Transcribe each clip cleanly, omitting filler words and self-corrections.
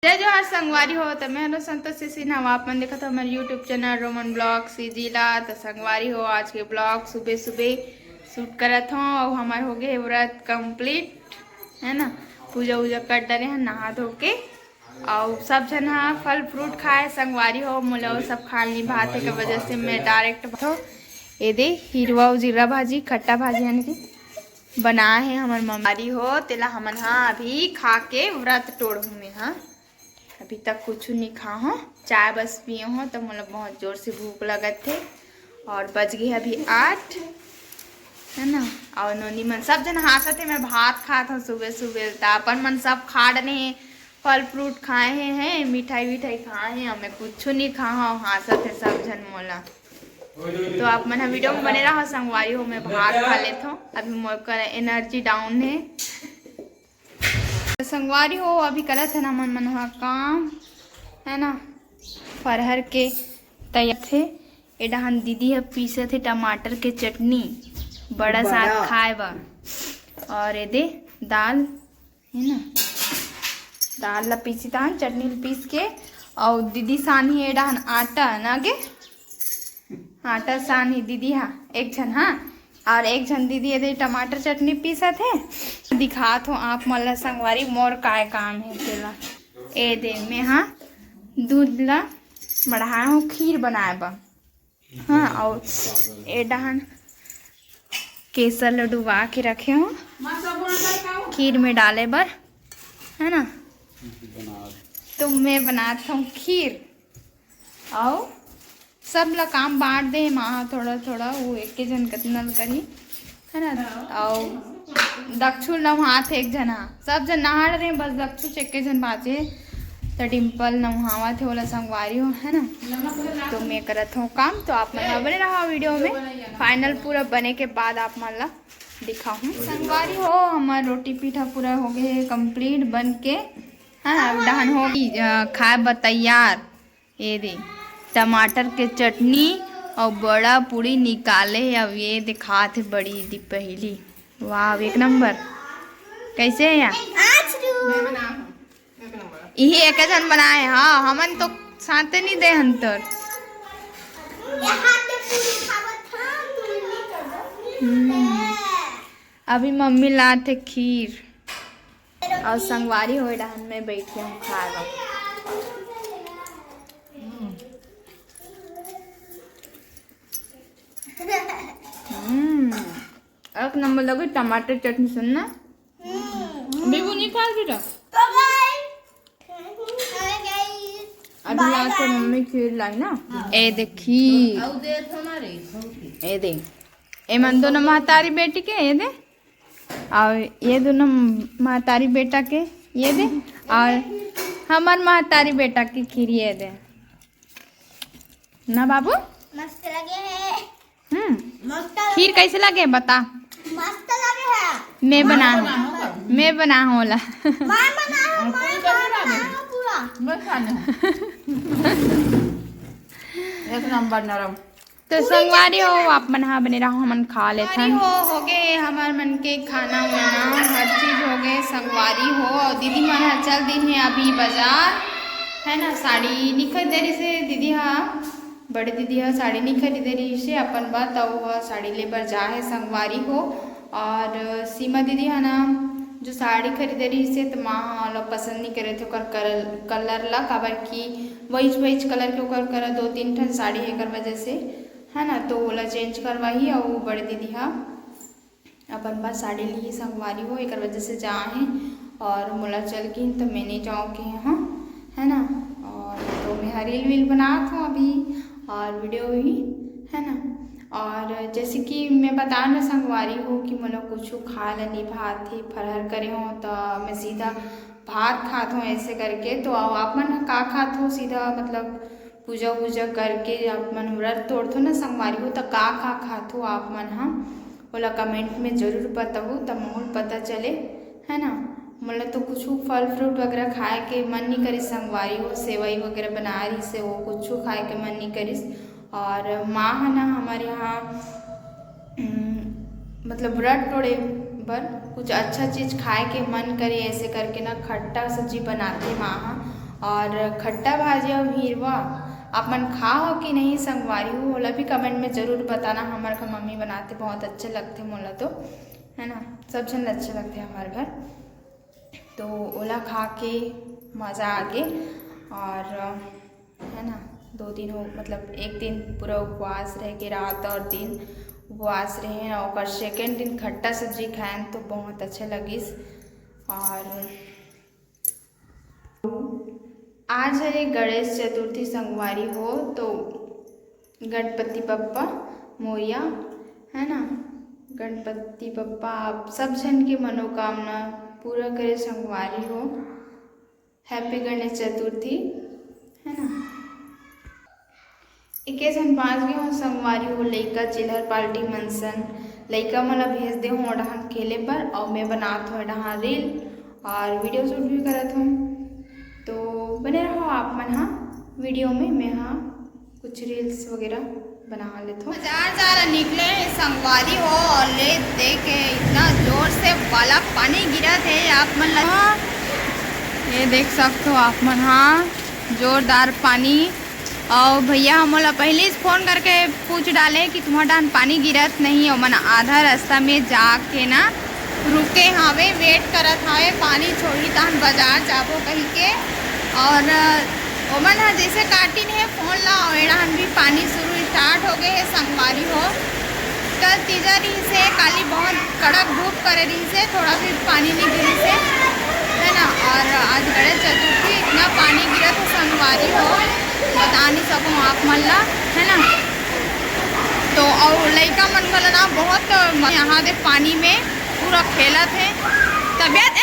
जय जोहार संगवारी हो। तो मैं संतोषी सिन्हा आप मन देखा था हमारे यूट्यूब चैनल रोमन ब्लॉग जिला। तो संगवारी हो आज के ब्लॉग सुबह सुबह शूट करत हो और हमारे हो गए व्रत कंप्लीट है ना। पूजा वूजा कर डरे हैं नहा धो के और सब जन फल फ्रूट खाए संगवारी हो। मुला सब खा ली भात के वजह से मैं डायरेक्ट हो ये दे हिरवा और जीरा भाजी खट्टा भाजी यानी कि बना है हमारे मम्मी हो। तेला हमन हाँ अभी खा के व्रत तोड़ हूँ मैं हाँ अभी तक कुछ नहीं खा हो चाय बस पिए हो। तो मतलब बहुत जोर से भूख लगत थे और बज गई अभी 8 है ना। और नोनी मन सब जन हंसत थे मैं भात खात हूँ सुबह सुबह। तो अपन मन सब खा डने फल फ्रूट खाए हैं मिठाई विठाई खाए हैं हमें कुछ नहीं खा हो हंसत थे सब जन मोला। तो आप मन वीडियो में बने रहो संगवारी हो मैं भात खा लेता हूँ अभी मोर एनर्जी डाउन है। संगवारी हो अभी करत है ना मन काम है ना फरहर के तैयार थे। एडहन दीदी है पीसे थे टमाटर के चटनी बड़ा साथ खाए बा और ये दे दाल है ना दाल ला पीसी तान चटनी पीस के और दीदी सानी एडहन आटा ना गे आटा सानी दीदी हाँ एक जन हाँ और एक जन दीदी ये टमाटर चटनी पीसा थे दिखात हो आप मला संगवारी मोर काय काम है तेला ए दे मैं हाँ दूध ला बढ़ाया हूँ खीर बनाए बा हाँ और ए डहान केसर ला डुबा के रखे हूँ खीर में डाले बर है ना। तो मैं बनाता हूँ खीर और सब ला काम बांट दे माँ थोड़ा थोड़ा वो एक के जन कतना करी है ना। और दक्षु नहात एक जना सब जन नहा रहे बस दक्षु एक के जन बाचे तो डिम्पल नहावा थे बोला संगवारी हो है ना। तो मैं करत हूँ काम तो आप मन बने रहा वीडियो में फाइनल पूरा बने के बाद आप मन ला दिखाऊँ संगवारी हो। हमारा रोटी पीठा पूरा हो गए कंप्लीट बन के है ना डहन हो खाए ब तैयार। ये दे टमाटर के चटनी और बड़ा पूरी निकाले अब ये दिखा थे बड़ी दी पहली वाह एक नंबर कैसे है यार यही एक जन बनाए हाँ हमन तो साथे नहीं दे हंतर अभी मम्मी लाते खीर और संगवारी हो डहन में बैठे हूँ खाएगा। एक नंबर लगे टमाटर चटनी सुनना बेबू नहीं खा बेटा अभी लास्ट मम्मी खीर लाई ना ए दे खीर ए दे ए मन दोनों महतारी बेटी के ये दे और ये दोनों महतारी बेटा के ये दे और हमार महतारी बेटा की खीर ये दे ना बाबू मस्त लगे है खीर कैसे लगे बता मस्त लगे है मैं बना होला एक नंबर नरम। तो संगवारी हो आप मन हाँ बने रहो हमन खा लेते हैं हो गए हमार मन के खाना वाना हर चीज हो गए संगवारी हो। और दीदी मन हाँ चल दिन है अभी बाजार है ना साड़ी नहीं खरीदे से दीदी हाँ बड़े दीदी हाँ साड़ी नहीं खरीदे रही से अपन बात और साड़ी लेकर जा है संगवारी हो। और सीमा दीदी है ना जो साड़ी खरीदे रही से तो माँ हाँ पसंद नहीं करे थे कलर ला काबर की वही कलर के ओकर कर 2-3 ठन साड़ी है कर वजह से है ना। तो ओला चेंज करवाही और बड़े दीदी हाँ अपन बात साड़ी ली संगवारी हो एक वजह से जा है और मोला चल के तो मैं नहीं जाऊँ के हाँ है ना। और तो मैं रील वील बनात हूँ अभी और वीडियो भी है ना। और जैसे कि मैं बता ना संगवारी हो कि मतलब कुछ खा ल नहीं भात थी फरहर करे हो तो मैं सीधा भात खात हूँ ऐसे करके। तो आप मन का खात हो सीधा मतलब पूजा वूजा करके आप मन व्रत तोड़ते हो ना संगवारी हो तो का खात हो आप मन हाँ बोला कमेंट में ज़रूर बताओ तब मोल पता चले है ना। मतलब तो कुछ फल फ्रूट वगैरह खाए के मन नहीं करी संगवारी हो सेवई वगैरह बना रही से वो कुछ खाए के मन नहीं करिस। और माँ है ना हमारे यहाँ मतलब व्रत तोड़े पर कुछ अच्छा चीज़ खाए के मन करे ऐसे करके ना खट्टा सब्जी बनाते माँ और खट्टा भाजी और भीरवा आप मन खा हो कि नहीं संगवारी हो ओला भी कमेंट में ज़रूर बताना। हमारे घर मम्मी बनाते बहुत अच्छे लगते मोला तो, है ना, सब जन अच्छे लगते हमारे घर। तो ओला खा के मज़ा आ गए और है ना 2 दिन हो, मतलब एक दिन पूरा उपवास रह के रात और दिन उपवास रहे और सेकेंड दिन खट्टा सब्जी खाएं तो बहुत अच्छे लगिस। और आज है गणेश चतुर्थी संगवारी हो, तो गणपति बप्पा मोरिया, है ना, गणपति बप्पा आप सब जन की मनोकामना पूरा करे संगवारी हो। हैप्पी गणेश चतुर्थी, है ना। 21:05 के हो संगवारी हो, लइका चिल्हर पार्टी मनसन लइका मला भेज दे हो डहान खेले पर और मैं बनात हो डहान रील और वीडियो शूट भी करत हूँ। तो बने रहो आप मन हाँ वीडियो में, मैं हाँ कुछ रील्स वगैरह बना लेता हूँ। बाजार जा रहा निकले संगवारी हो और ले देखे इतना जोर से वाला पानी गिरा थे आप मन ये देख सकते हो आप मन हाँ जोरदार पानी। और भैया हमला पहले ही फ़ोन करके पूछ डाले कि तुम्हारा डान पानी गिरत नहीं और मन आधा रास्ता में जाके ना रुके हावे वेट करत हावे पानी छोड़ी तान बाजार जाबो कही के। और ओमन हा जैसे काटिन है फ़ोन ला एड़ान भी पानी शुरू स्टार्ट हो गए है संगवारी हो। कल तीजा रही से काली बहुत कड़क धूप करे रही से थोड़ा भी पानी नहीं गिरी से, है ना। और आज गणेश चतुर्थी इतना पानी गिरा था संगवारी हो बता नहीं सकूँ आप मन ला, है ना। तो और लड़का मन गला ना बहुत यहाँ दे पानी में पूरा खेला थे तबियत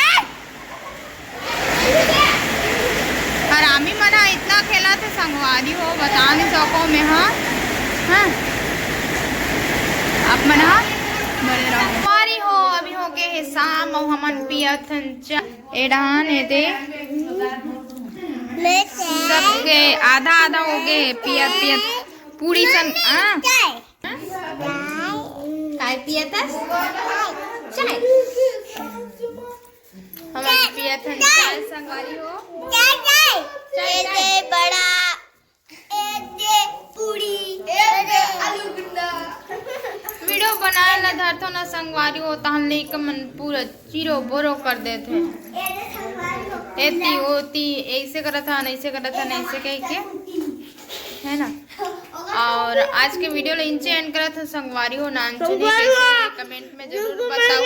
हरामी मना इतना खेला थे संगवारी हो बता नहीं सको मैं हाँ आप मन हाँ बने रहो। संगवारी हो अभी हो गए है शाम और हमन पियत एडान ए दे सबके आधा आधा हो गए पियत पियत पूरी सन काय पियत चाय हमन पियत चाय संगवारी हो चाय चाय बड़ा पूरी आलू गुंडा वीडियो बनाए ना धरतो ना संगवारी हो तहन लेके मन पूरा चीरो बोरो कर देते एती होती ऐसे करा था ऐसे करा था ऐसे कह के, है ना। और आज के वीडियो ले इंचे एंड करा था संगवारी हो नानचुनी कैसे कमेंट में जरूर बताओ।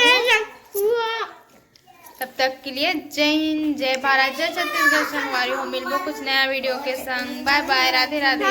तब तक के लिए जय हिंद, जय भारत, जय छत्तीसगढ़। संगवारी हो मिलबो कुछ नया वीडियो के संग। Bye bye, Radhe Radhe.